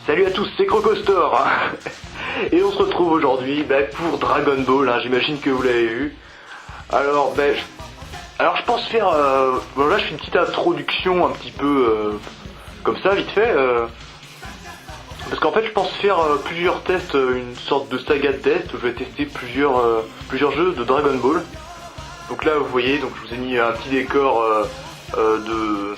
Salut à tous, c'est Crocostor. Et on se retrouve aujourd'hui pour Dragon Ball, hein, j'imagine que vous l'avez vu. Alors, je pense faire... bon là je fais une petite introduction un petit peu comme ça, vite fait. Parce qu'en fait je pense faire plusieurs tests, une sorte de saga de test où je vais tester plusieurs jeux de Dragon Ball. Donc là vous voyez, donc je vous ai mis un petit décor de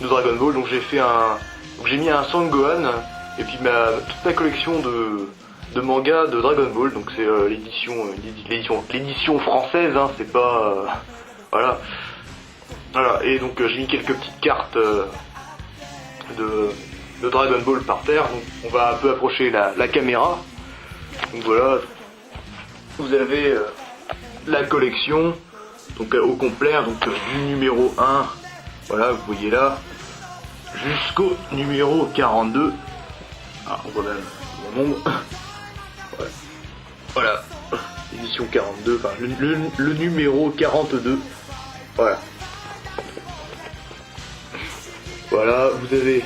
Dragon Ball. Donc j'ai mis un Sangohan et puis toute ma collection de mangas de Dragon Ball. Donc c'est l'édition française, hein, c'est pas voilà. Et donc j'ai mis quelques petites cartes de Dragon Ball par terre. Donc on va un peu approcher la caméra. Donc voilà, vous avez la collection donc au complet, donc du numéro 1, voilà, vous voyez là, jusqu'au numéro 42. On voit même mon nombre. Ouais. Voilà, édition 42, enfin le numéro 42. Voilà. Voilà, vous avez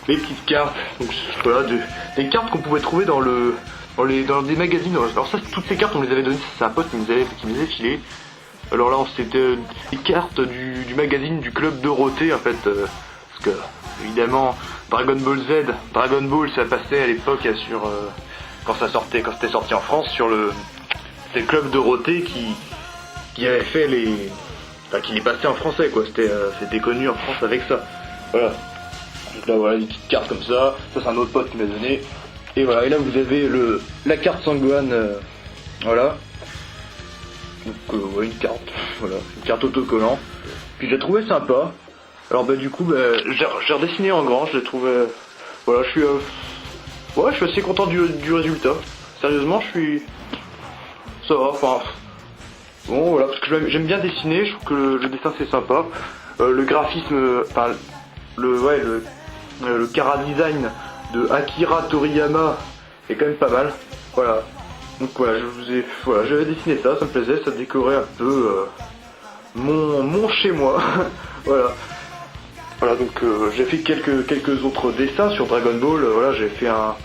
les petites cartes, donc voilà, des cartes qu'on pouvait trouver dans des magazines. Alors ça, toutes ces cartes on les avait données, c'est un pote qui me les avait filées. Alors là c'était des cartes du magazine du Club Dorothée en fait, parce que évidemment Dragon Ball Z, Dragon Ball ça passait à l'époque sur quand c'était sorti en France sur c'était le Club Dorothée qui avait fait qui les passait en français quoi, c'était connu en France avec ça. Voilà. Donc là voilà des petites cartes comme ça c'est un autre pote qui m'a donné. Et voilà, et là vous avez la carte Sangohan, voilà. Donc ouais, une carte autocollant. Puis j'ai trouvé sympa. Alors du coup j'ai redessiné en grand, je l'ai trouvé. Voilà, je suis assez content du résultat. Sérieusement, ça va, enfin bon voilà, parce que j'aime bien dessiner, je trouve que le dessin c'est sympa. Le graphisme, enfin le chara design de Akira Toriyama est quand même pas mal. Voilà. Donc voilà, j'avais dessiné ça me plaisait, ça décorait un peu mon chez moi. Voilà. Voilà, donc j'ai fait quelques autres dessins sur Dragon Ball. Voilà, j'ai fait là,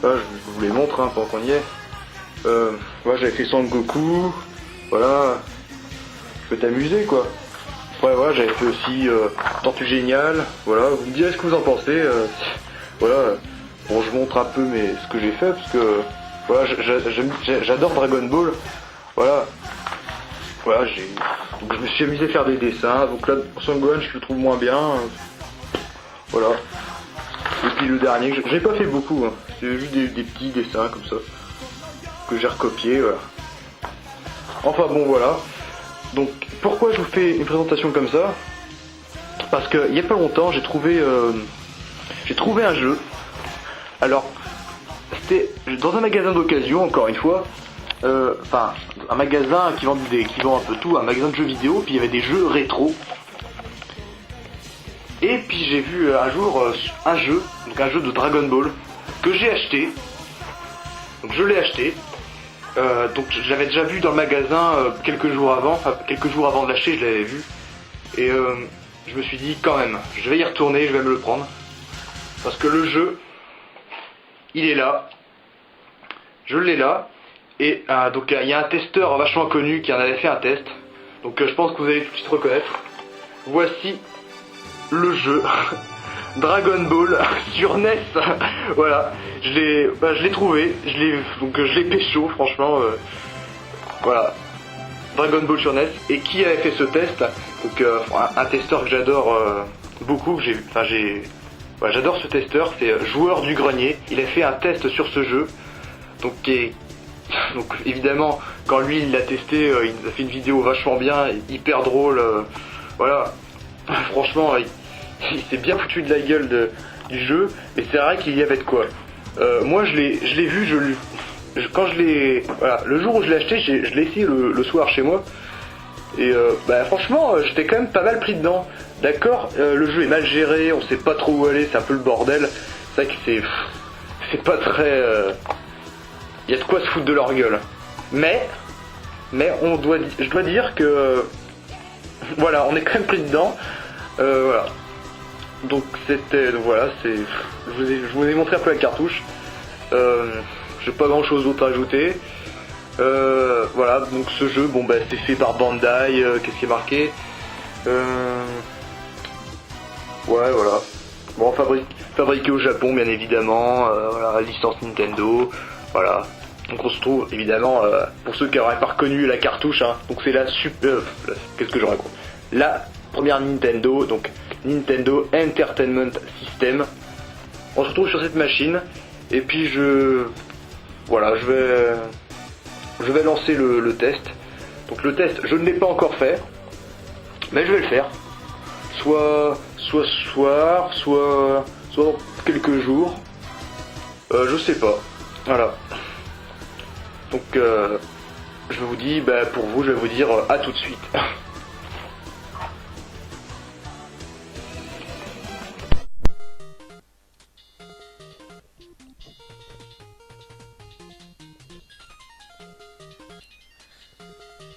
je vous les montre pendant qu'on y est. Voilà, j'avais fait Son Goku. Voilà, je peux t'amuser quoi. Ouais, voilà, j'avais fait aussi Tortue Géniale. Voilà, vous me direz ce que vous en pensez. Voilà, bon, je montre un peu ce que j'ai fait parce que voilà, j'adore Dragon Ball. Voilà, donc je me suis amusé à faire des dessins. Donc là, Sangohan, je le trouve moins bien. Voilà. Et puis le dernier, j'ai pas fait beaucoup. Hein. J'ai juste des petits dessins comme ça que j'ai recopié. Voilà. Enfin bon, voilà. Donc pourquoi je vous fais une présentation comme ça? Parce que il y a pas longtemps, j'ai trouvé un jeu. Alors c'était dans un magasin d'occasion, encore une fois. Enfin, un magasin qui vend un peu tout, un magasin de jeux vidéo, puis il y avait des jeux rétro. Et puis j'ai vu un jour un jeu de Dragon Ball que j'ai acheté. Donc je l'ai acheté. Donc j'avais déjà vu dans le magasin quelques jours avant de l'acheter, je l'avais vu. Et je me suis dit quand même, je vais y retourner, je vais me le prendre. Parce que le jeu, il est là. Je l'ai là. Et donc il y a un testeur vachement connu qui en avait fait un test. Donc je pense que vous allez tout de suite reconnaître. Voici le jeu Dragon Ball sur NES. Voilà, je l'ai trouvé, je l'ai pécho franchement. Voilà, Dragon Ball sur NES. Et qui avait fait ce test? Donc un testeur que j'adore beaucoup, j'adore ce testeur, c'est Joueur du Grenier. Il a fait un test sur ce jeu. Donc évidemment, quand lui il l'a testé, il a fait une vidéo vachement bien, hyper drôle. Voilà, franchement, il s'est bien foutu de la gueule du jeu, mais c'est vrai qu'il y avait de quoi. Moi je l'ai vu, voilà, le jour où je l'ai acheté, je l'ai essayé le soir chez moi. Et franchement, j'étais quand même pas mal pris dedans. D'accord, le jeu est mal géré, on sait pas trop où aller, c'est un peu le bordel. C'est vrai que c'est pas très... Il y a de quoi se foutre de leur gueule. Mais je dois dire que voilà, on est quand même pris dedans. Voilà. Donc c'était, donc voilà, je vous ai montré un peu la cartouche. J'ai pas grand chose d'autre à ajouter. Voilà, donc ce jeu, bon bah c'est fait par Bandai, qu'est-ce qui est marqué ouais, voilà. Bon, fabriqué au Japon, bien évidemment, voilà, licence Nintendo, voilà. Donc on se trouve, évidemment, pour ceux qui n'auraient pas reconnu la cartouche, hein, donc c'est la super... qu'est-ce que je raconte? La première Nintendo, donc Nintendo Entertainment System. On se retrouve sur cette machine, et puis voilà, je vais lancer le test. Donc le test, je ne l'ai pas encore fait, mais je vais le faire. Soit ce soir, soit dans quelques jours. Je sais pas. Voilà. Donc je vous dis, bah, pour vous, je vais vous dire à tout de suite.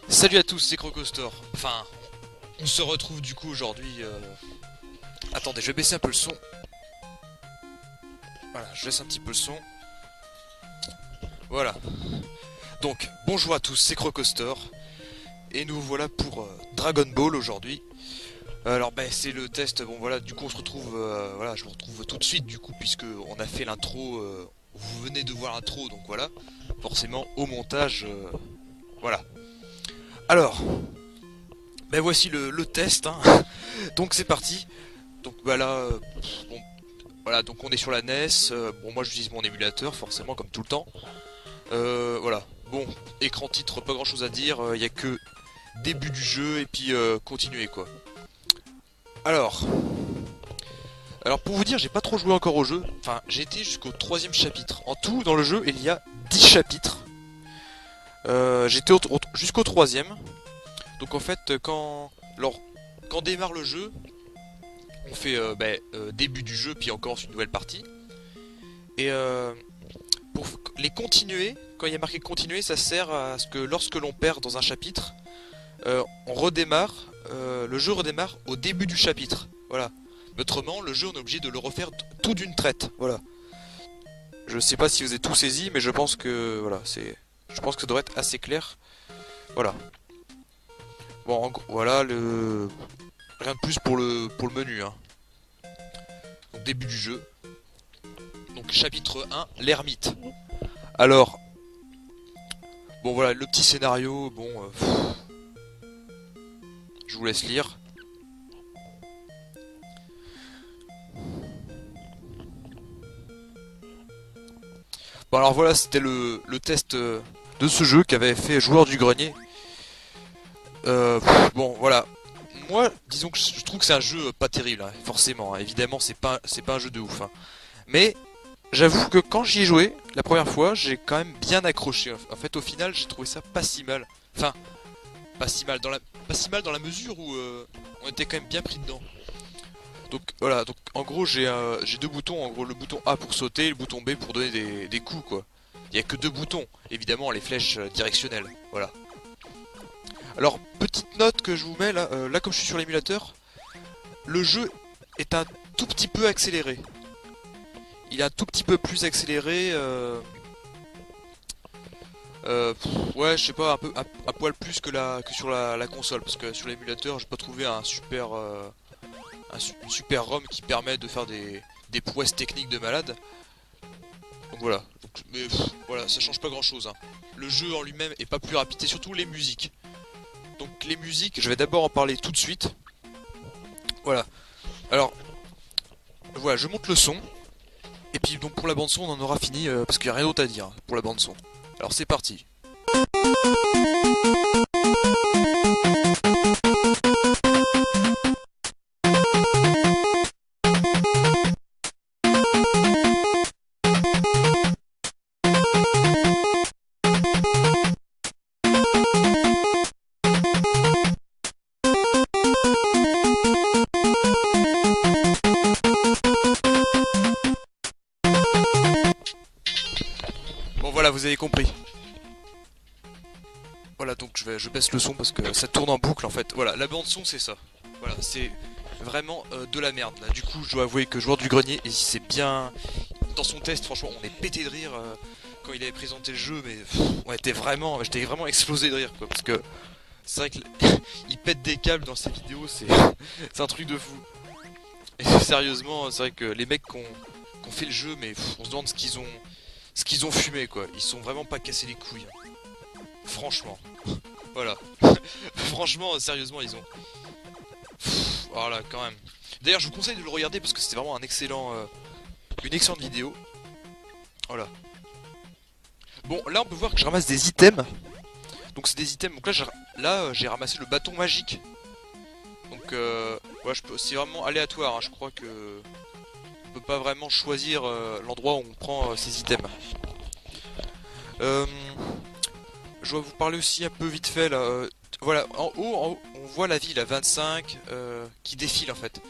Salut à tous, c'est Crocostor. Enfin, on se retrouve du coup aujourd'hui. Attendez, je vais baisser un peu le son. Voilà, je laisse un petit peu le son. Voilà. Donc, bonjour à tous, c'est Crocostor. Et nous voilà pour Dragon Ball aujourd'hui. Alors, ben, c'est le test. Bon, voilà, du coup, on se retrouve. Voilà, je me retrouve tout de suite, du coup, puisque on a fait l'intro. Vous venez de voir l'intro, donc voilà. Forcément, au montage. Voilà. Alors, ben voici le test, hein. Donc c'est parti. Donc bah là, bon, voilà, donc on est sur la NES. Bon, moi j'utilise mon émulateur, forcément, comme tout le temps. Voilà. Bon, écran titre, pas grand chose à dire. Il y a que début du jeu et puis continuer quoi. Alors, pour vous dire, j'ai pas trop joué encore au jeu. Enfin, j'ai été jusqu'au 3ème chapitre. En tout, dans le jeu, il y a 10 chapitres. J'étais jusqu'au 3ème. Donc en fait, quand démarre le jeu, on fait début du jeu, puis encore une nouvelle partie. Et pour les continuer, quand il y a marqué continuer, ça sert à ce que lorsque l'on perd dans un chapitre, on redémarre, le jeu redémarre au début du chapitre. Voilà. Autrement, le jeu, on est obligé de le refaire tout d'une traite. Voilà. Je sais pas si vous avez tout saisi, mais je pense que voilà, je pense que ça devrait être assez clair. Voilà. Bon, en gros, voilà rien de plus pour le menu, hein. Donc début du jeu. Donc chapitre 1, l'ermite. Alors, bon voilà, le petit scénario, bon, je vous laisse lire. Bon alors voilà, c'était le test de ce jeu qu'avait fait Joueur du Grenier. Bon voilà, moi disons que je trouve que c'est un jeu pas terrible, hein, forcément, hein. Évidemment c'est pas un jeu de ouf, hein. Mais j'avoue que quand j'y ai joué la première fois, j'ai quand même bien accroché. En fait, au final, j'ai trouvé ça pas si mal. Enfin, pas si mal dans la mesure où on était quand même bien pris dedans. Donc voilà, donc en gros j'ai deux boutons, en gros le bouton A pour sauter et le bouton B pour donner des coups quoi. Il y a que deux boutons, évidemment les flèches directionnelles, voilà. Alors petite note que je vous mets là, là comme je suis sur l'émulateur, le jeu est un tout petit peu accéléré. Il est un tout petit peu plus accéléré, ouais je sais pas, un poil plus que sur la console, parce que sur l'émulateur j'ai pas trouvé un super une super ROM qui permet de faire des prouesses techniques de malade. Donc voilà. Mais voilà, ça change pas grand chose, hein. Le jeu en lui-même est pas plus rapide, et surtout les musiques. Donc les musiques, je vais d'abord en parler tout de suite. Voilà. Alors, voilà, je monte le son. Et puis donc pour la bande son, on en aura fini, parce qu'il n'y a rien d'autre à dire, hein, pour la bande son. Alors c'est parti. Bon voilà, vous avez compris. Voilà, donc je baisse le son parce que ça tourne en boucle en fait. Voilà, la bande son c'est ça. Voilà, c'est vraiment de la merde là. Du coup je dois avouer que Joueur du Grenier, et c'est bien dans son test, franchement on est pété de rire quand il avait présenté le jeu, mais j'étais vraiment explosé de rire quoi, parce que c'est vrai qu'il pète des câbles dans ses vidéos, c'est un truc de fou. Et sérieusement, c'est vrai que les mecs qui ont fait le jeu, mais on se demande ce qu'ils ont fumé quoi. Ils sont vraiment pas cassés les couilles. Franchement. Voilà. Franchement, sérieusement, ils ont... Voilà, quand même. D'ailleurs, je vous conseille de le regarder parce que c'était vraiment une excellente vidéo. Voilà. Bon, là, on peut voir que je ramasse des items. Donc, c'est des items. Donc là, j'ai ramassé le bâton magique. Donc, voilà, c'est vraiment aléatoire. Hein. Je crois que on peut pas vraiment choisir l'endroit où on prend ces items. Je dois vous parler aussi un peu vite fait là. Voilà, en haut, on voit la ville à 25 qui défile en fait.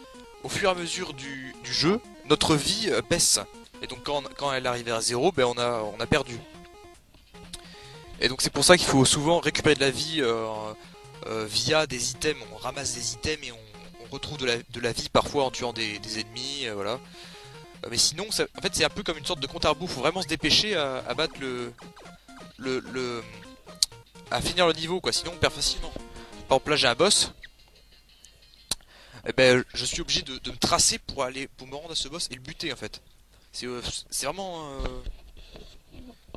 Au fur et à mesure du jeu, notre vie baisse. Et donc quand elle arrive à 0, ben on a perdu. Et donc c'est pour ça qu'il faut souvent récupérer de la vie via des items. On ramasse des items et on retrouve de la vie parfois en tuant des ennemis, voilà. Mais sinon, en fait c'est un peu comme une sorte de compte à rebours. Faut vraiment se dépêcher à battre à finir le niveau quoi, sinon on perd facilement. Par exemple là j'ai un boss, et ben je suis obligé de me tracer pour me rendre à ce boss et le buter en fait. C'est vraiment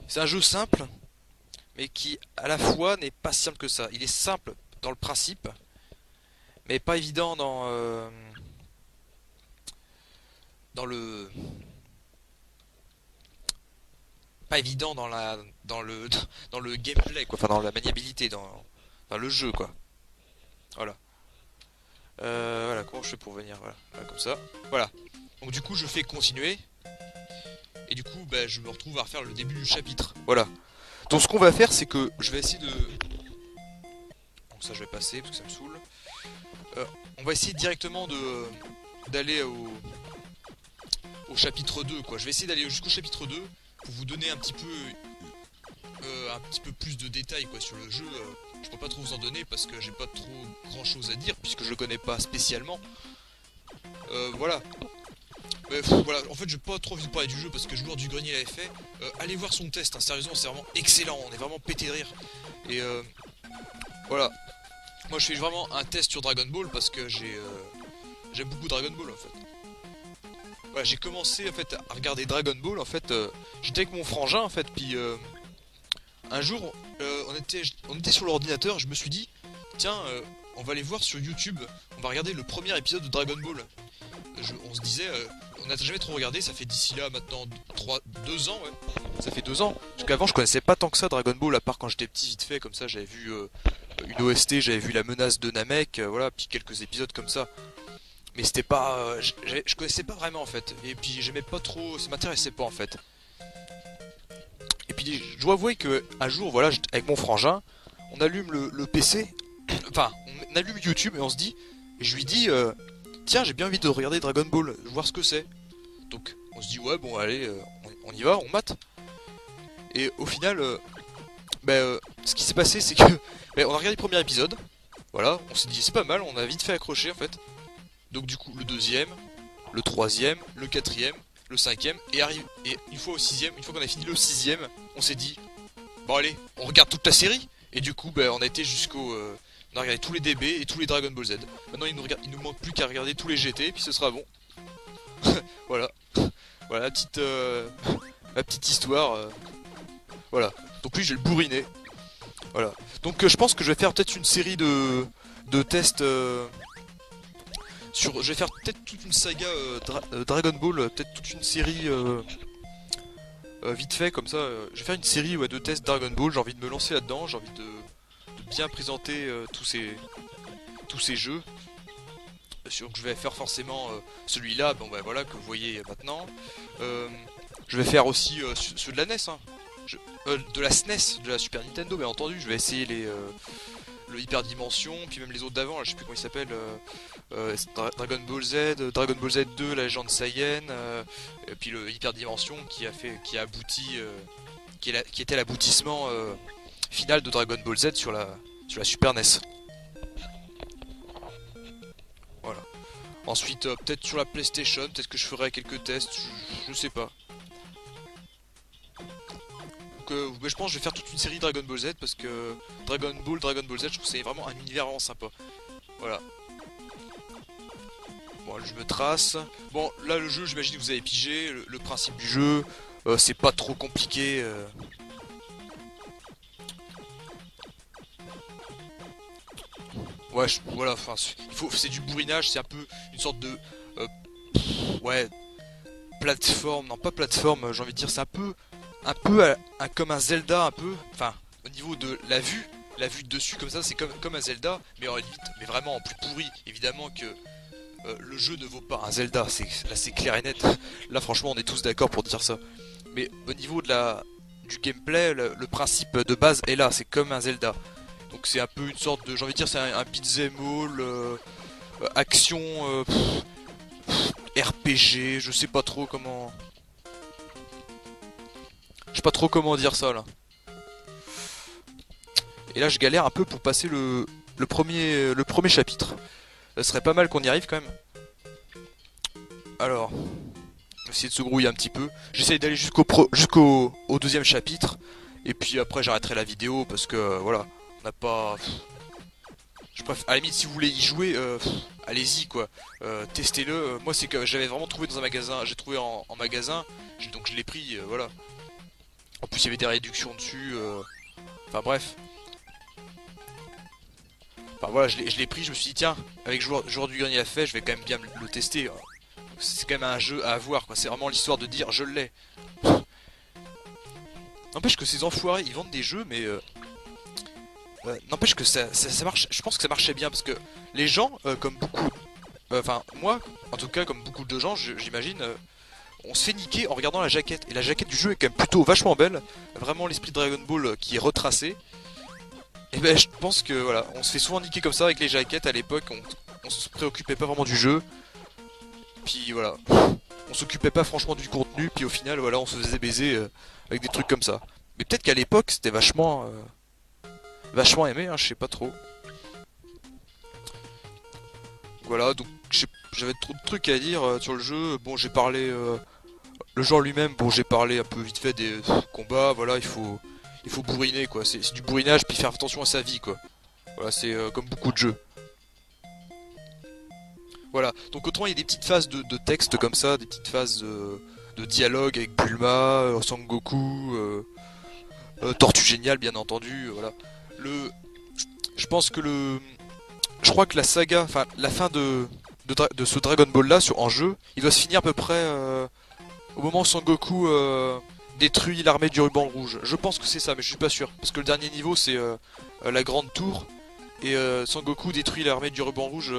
c'est un jeu simple, mais qui à la fois n'est pas si simple que ça. Il est simple dans le principe, mais pas évident dans le pas évident dans le dans le gameplay quoi, enfin dans la maniabilité, dans le jeu quoi. Voilà. Voilà, comment je fais pour venir, voilà, comme ça. Voilà. Donc du coup je fais continuer. Et du coup bah, je me retrouve à refaire le début du chapitre. Voilà. Donc ce qu'on va faire c'est que je vais essayer de... Donc ça je vais passer parce que ça me saoule. On va essayer directement d'aller au chapitre 2 quoi. Je vais essayer d'aller jusqu'au chapitre 2 pour vous donner un petit peu plus de détails quoi sur le jeu. Je peux pas trop vous en donner parce que j'ai pas trop grand chose à dire puisque je le connais pas spécialement. Voilà. Voilà, en fait j'ai pas trop envie de parler du jeu parce que Joueur du Grenier l'avait fait. Allez voir son test, hein, sérieusement c'est vraiment excellent, on est vraiment pété de rire. Et voilà. Moi je fais vraiment un test sur Dragon Ball parce que j'aime beaucoup Dragon Ball en fait. Voilà, j'ai commencé en fait à regarder Dragon Ball en fait, j'étais avec mon frangin en fait, puis un jour on était sur l'ordinateur, je me suis dit tiens on va aller voir sur YouTube, on va regarder le premier épisode de Dragon Ball. On se disait on n'a jamais trop regardé, ça fait d'ici là maintenant 2 ans ouais. Ça fait 2 ans, parce qu'avant je connaissais pas tant que ça Dragon Ball, à part quand j'étais petit vite fait comme ça, j'avais vu une OST, j'avais vu la menace de Namek, voilà, puis quelques épisodes comme ça. Mais c'était pas... je connaissais pas vraiment en fait. Et puis j'aimais pas trop... Ça m'intéressait pas en fait. Et puis je dois avouer que un jour, voilà, avec mon frangin, on allume le PC. Enfin, on allume YouTube et on se dit... Et je lui dis... Tiens, j'ai bien envie de regarder Dragon Ball, voir ce que c'est. Donc on se dit ouais bon allez, on y va, on mate. Et au final... ce qui s'est passé c'est que... on a regardé le premier épisode. Voilà, on s'est dit c'est pas mal, on a vite fait accrocher en fait. Donc du coup le deuxième, le troisième, le quatrième, le cinquième, et une fois au sixième, une fois qu'on a fini le sixième, on s'est dit bon allez, on regarde toute la série. Et du coup on a été on a regardé tous les DB et tous les Dragon Ball Z. Maintenant il nous manque plus qu'à regarder tous les GT, puis ce sera bon. Voilà. Voilà la petite histoire. Voilà. Donc lui je vais le bourriner. Voilà. Donc je pense que je vais faire peut-être une série de tests... je vais faire peut-être toute une saga Dragon Ball, peut-être toute une série vite fait comme ça. Je vais faire une série de tests Dragon Ball, j'ai envie de me lancer là-dedans, j'ai envie de bien présenter tous ces jeux. Donc je vais faire forcément celui-là, bon bah voilà, que vous voyez maintenant. Je vais faire aussi ceux de la NES, hein. De la SNES, de la Super Nintendo bien entendu. Je vais essayer le Hyper Dimension, puis même les autres d'avant, je sais plus comment ils s'appellent. Dragon Ball Z, Dragon Ball Z 2, la légende Saiyan, et puis le Hyper Dimension qui a abouti, qui était l'aboutissement final de Dragon Ball Z sur la Super NES. Voilà. Ensuite, peut-être sur la PlayStation, peut-être que je ferai quelques tests, je sais pas. Donc, mais je pense que je vais faire toute une série Dragon Ball Z parce que Dragon Ball Z, je trouve que c'est vraiment un univers vraiment sympa. Voilà. Bon, je me trace. Bon, là le jeu, j'imagine que vous avez pigé le principe du jeu. C'est pas trop compliqué. Ouais, voilà. Enfin, c'est du bourrinage. C'est un peu une sorte de, ouais, plateforme. Non, pas plateforme. J'ai envie de dire, c'est comme un Zelda, un peu. Enfin, au niveau de la vue. La vue de dessus comme ça, c'est comme un Zelda, mais en limite, mais vraiment en plus pourri. Évidemment que le jeu ne vaut pas un Zelda, là c'est clair et net. Là franchement on est tous d'accord pour dire ça. Mais au niveau du gameplay, le principe de base est là, c'est comme un Zelda. Donc c'est un peu une sorte de, j'ai envie de dire, c'est un beat'em all, action, RPG, je sais pas trop comment... Je sais pas trop comment dire ça là. Et là je galère un peu pour passer le premier chapitre. Ça serait pas mal qu'on y arrive quand même. Alors, essayer de se grouiller un petit peu. J'essaye d'aller jusqu'au deuxième chapitre. Et puis après j'arrêterai la vidéo parce que voilà, on n'a pas... Je préfère, à la limite si vous voulez y jouer, allez-y quoi. Testez-le. Moi c'est que j'avais vraiment trouvé dans un magasin, j'ai trouvé en magasin, donc je l'ai pris, voilà. En plus il y avait des réductions dessus. Enfin bref. Enfin voilà, je l'ai pris, je me suis dit tiens, avec joueur du grenier à fait, je vais quand même bien le tester. C'est quand même un jeu à avoir quoi, c'est vraiment l'histoire de dire je l'ai. N'empêche que ces enfoirés, ils vendent des jeux mais... n'empêche que ça marche, je pense que ça marchait bien parce que les gens, comme beaucoup... Enfin moi, en tout cas comme beaucoup de gens, j'imagine, on se fait niquer en regardant la jaquette. Et la jaquette du jeu est quand même plutôt vachement belle. Vraiment l'esprit de Dragon Ball qui est retracé. Et ben je pense que voilà, on se fait souvent niquer comme ça avec les jaquettes à l'époque, on se préoccupait pas vraiment du jeu. Puis voilà, on s'occupait pas franchement du contenu, puis au final voilà, on se faisait baiser avec des trucs comme ça. Mais peut-être qu'à l'époque c'était vachement aimé, hein, je sais pas trop. Voilà, donc j'avais trop de trucs à dire sur le jeu. Bon, j'ai parlé le genre lui-même, bon j'ai parlé un peu vite fait des combats, voilà, il faut bourriner quoi, c'est du bourrinage puis faire attention à sa vie quoi. Voilà, c'est comme beaucoup de jeux. Voilà, donc autrement il y a des petites phases de texte comme ça, des petites phases de dialogue avec Bulma, Sangoku, Tortue Géniale bien entendu, voilà. Le, je pense que je crois que la saga, enfin la fin de ce Dragon Ball là en jeu, il doit se finir à peu près au moment où Sangoku détruit l'armée du ruban rouge. Je pense que c'est ça, mais je suis pas sûr. Parce que le dernier niveau c'est la grande tour. Et Sangoku détruit l'armée du ruban rouge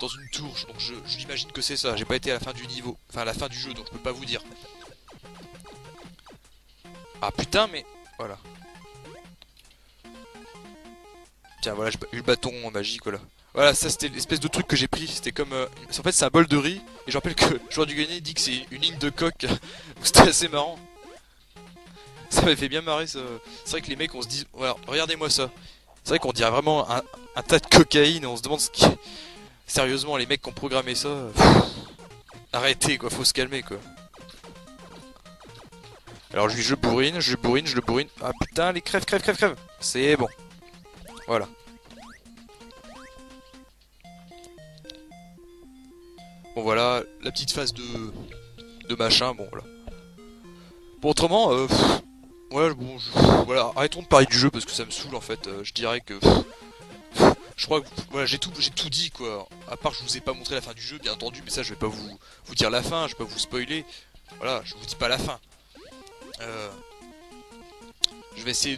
dans une tour. Donc je l'imagine que c'est ça. J'ai pas été à la fin du niveau. Enfin à la fin du jeu, donc je peux pas vous dire. Ah putain, mais... Voilà. Tiens, voilà, j'ai eu le bâton magique, voilà. Voilà, ça c'était l'espèce de truc que j'ai pris. C'était comme... en fait c'est un bol de riz. Et je rappelle que le joueur du grenier dit que c'est une ligne de coque. Donc c'était assez marrant. Ça m'avait fait bien marrer ça. C'est vrai que les mecs on se dit... Voilà, regardez-moi ça. C'est vrai qu'on dirait vraiment un tas de cocaïne. On se demande ce qui... Sérieusement, les mecs qui ont programmé ça... Arrêtez quoi, faut se calmer quoi. Alors je bourrine, je le bourrine. Ah putain, les crève. C'est bon. Voilà. Bon voilà, la petite phase de machin, bon voilà. Bon autrement, voilà, bon, voilà, arrêtons de parler du jeu parce que ça me saoule en fait. Je dirais que... je crois que voilà, j'ai tout dit quoi. À part que je vous ai pas montré la fin du jeu, bien entendu, mais ça je vais pas vous dire la fin, je vais pas vous spoiler. Voilà, je vous dis pas la fin. Je vais essayer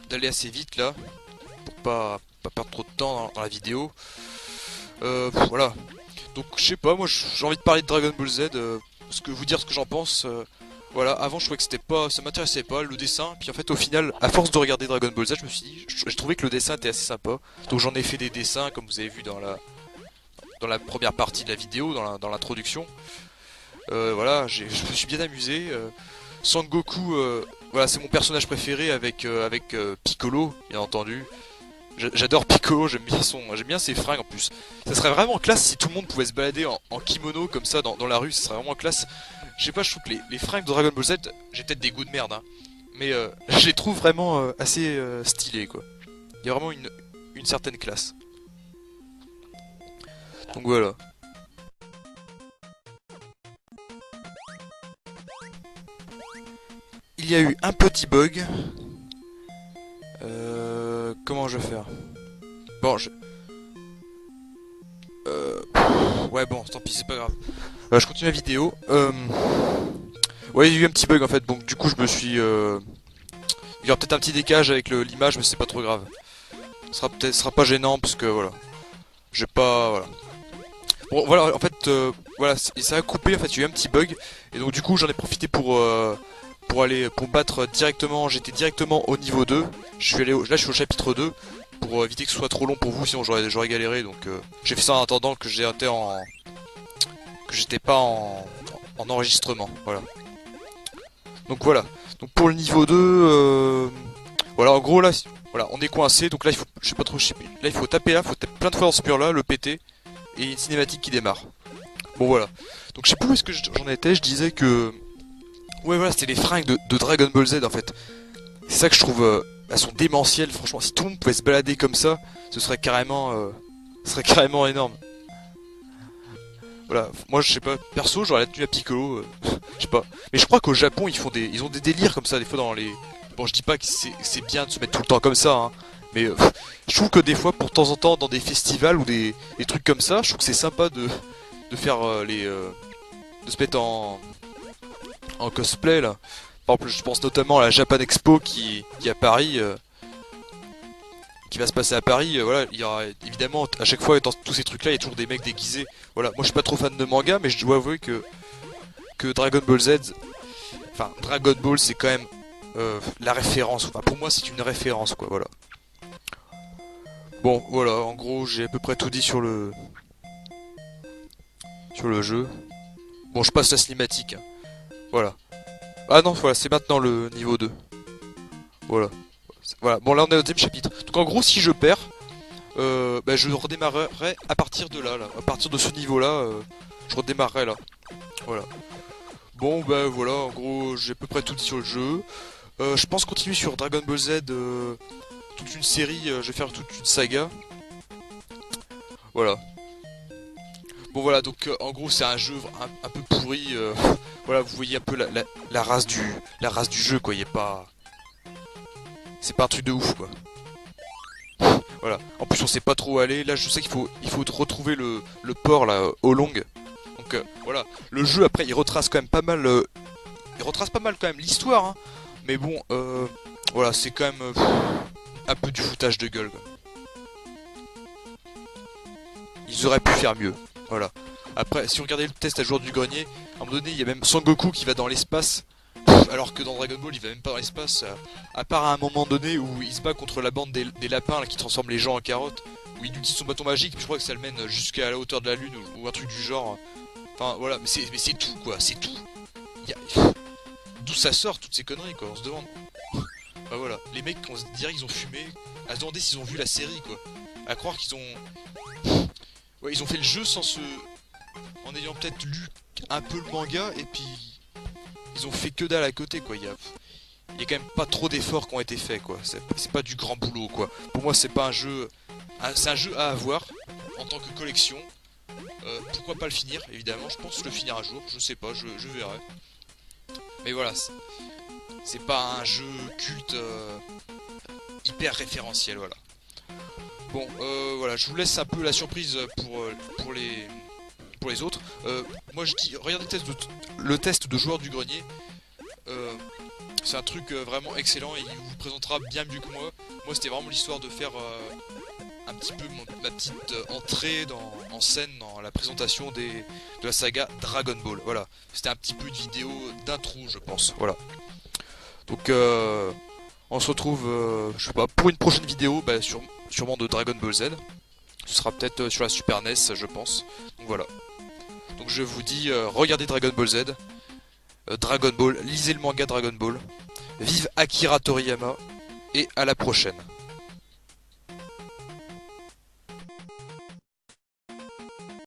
d'aller assez vite là pour pas perdre trop de temps dans la vidéo. Voilà. Donc je sais pas, moi j'ai envie de parler de Dragon Ball Z, vous dire ce que j'en pense. Voilà, avant je trouvais que c'était pas, ça m'intéressait pas le dessin, puis en fait au final, à force de regarder Dragon Ball Z, je me suis dit, j'ai trouvé que le dessin était assez sympa. Donc j'en ai fait des dessins comme vous avez vu dans la première partie de la vidéo, dans l'introduction. Voilà, je me suis bien amusé. Sangoku, voilà, c'est mon personnage préféré avec Piccolo, bien entendu. J'adore Piccolo, j'aime bien ses fringues en plus. Ça serait vraiment classe si tout le monde pouvait se balader en kimono comme ça dans la rue, ça serait vraiment classe. Je sais pas, je trouve que les fringues de Dragon Ball Z, j'ai peut-être des goûts de merde, hein, mais je les trouve vraiment assez stylées quoi. Il y a vraiment une certaine classe. Donc voilà. Il y a eu un petit bug. Comment je vais faire? Bon, ouais, bon, tant pis, c'est pas grave. Je continue la vidéo. Ouais, il y a eu un petit bug en fait, donc du coup, je me suis. Il y aura peut-être un petit décalage avec l'image, mais c'est pas trop grave. Ce sera pas gênant parce que voilà. J'ai pas. Voilà. Bon, voilà, en fait, voilà, ça a coupé, en fait, il y a eu un petit bug. Et donc, du coup, j'en ai profité pour battre directement. J'étais directement au niveau 2. Là, je suis au chapitre 2. Pour éviter que ce soit trop long pour vous, sinon j'aurais galéré. Donc, j'ai fait ça en attendant que j'étais pas en enregistrement. Voilà. Donc, voilà. Donc, pour le niveau 2, voilà, en gros, là, voilà, on est coincé. Donc, là, il faut, je sais pas trop, là, il faut taper là, faut taper plein de fois dans ce mur là, le péter. Et une cinématique qui démarre. Bon voilà. Donc je sais plus où est-ce que j'en étais, je disais que... Ouais voilà, c'était les fringues de Dragon Ball Z en fait. C'est ça que je trouve... elles sont démentielles, franchement. Si tout le monde pouvait se balader comme ça, ce serait carrément énorme. Voilà, moi je sais pas, perso j'aurais la tenue à Piccolo, je sais pas. Mais je crois qu'au Japon ils ont des délires comme ça, des fois dans les... Bon je dis pas que c'est bien de se mettre tout le temps comme ça, hein. Mais je trouve que des fois, pour de temps en temps, dans des festivals ou des trucs comme ça, je trouve que c'est sympa de faire de se mettre en cosplay là. Par exemple, je pense notamment à la Japan Expo qui est à Paris, qui va se passer à Paris. Voilà, il y aura évidemment à chaque fois dans tous ces trucs là, il y a toujours des mecs déguisés. Voilà, moi je suis pas trop fan de manga, mais je dois avouer que Dragon Ball Z, enfin Dragon Ball, c'est quand même la référence. Enfin, pour moi, c'est une référence quoi. Voilà. Bon, voilà, en gros, j'ai à peu près tout dit sur le jeu. Bon, je passe la cinématique. Hein. Voilà. Ah non, voilà, c'est maintenant le niveau 2. Voilà. Voilà. Bon, là, on est au deuxième chapitre. Donc, en gros, si je perds, bah, je redémarrerai à partir de là. À partir de ce niveau-là, je redémarrerai là. Voilà. Bon, bah, voilà, en gros, j'ai à peu près tout dit sur le jeu. Je pense continuer sur Dragon Ball Z... toute une série, je vais faire toute une saga. Voilà. Bon voilà, donc en gros c'est un jeu un peu pourri. Voilà, vous voyez un peu la race du jeu quoi. Il est pas, c'est pas un truc de ouf quoi. Voilà. En plus on sait pas trop où aller. Là je sais qu'il faut retrouver le port là au long. Donc voilà, le jeu après il retrace quand même pas mal. Il retrace pas mal quand même l'histoire. Hein. Mais bon, voilà, c'est quand même un peu du foutage de gueule. Quoi. Ils auraient pu faire mieux. Voilà. Après, si vous regardez le test à jour du grenier, à un moment donné, il y a même Son Goku qui va dans l'espace. Alors que dans Dragon Ball, il va même pas dans l'espace. À part à un moment donné où il se bat contre la bande des lapins là, qui transforment les gens en carottes. Où il utilise son bâton magique, je crois que ça le mène jusqu'à la hauteur de la lune ou un truc du genre. Enfin voilà, mais c'est tout quoi, c'est tout. D'où ça sort toutes ces conneries quoi, on se demande. Bah voilà, les mecs on se dirait qu'ils ont fumé, à se demander s'ils ont vu la série quoi. À croire qu'ils ont... Ouais, ils ont fait le jeu en ayant peut-être lu un peu le manga et puis ils ont fait que dalle à côté quoi. Il y a quand même pas trop d'efforts qui ont été faits quoi. C'est pas du grand boulot quoi. Pour moi c'est pas un jeu... C'est un jeu à avoir en tant que collection. Pourquoi pas le finir évidemment, je pense le finir un jour, je sais pas, je verrai. Mais voilà, c'est pas un jeu culte hyper référentiel, voilà. Bon, voilà, je vous laisse un peu la surprise pour les autres. Moi je dis, regardez le test de joueur du grenier. C'est un truc vraiment excellent et il vous présentera bien mieux que moi. Moi c'était vraiment l'histoire de faire un petit peu ma petite entrée en scène dans la présentation de la saga Dragon Ball. Voilà, c'était un petit peu une vidéo d'intro je pense. Voilà. Donc on se retrouve, je sais pas, pour une prochaine vidéo, bah, sûrement de Dragon Ball Z. Ce sera peut-être sur la Super NES, je pense. Donc voilà. Donc je vous dis, regardez Dragon Ball Z. Dragon Ball, lisez le manga Dragon Ball. Vive Akira Toriyama. Et à la prochaine.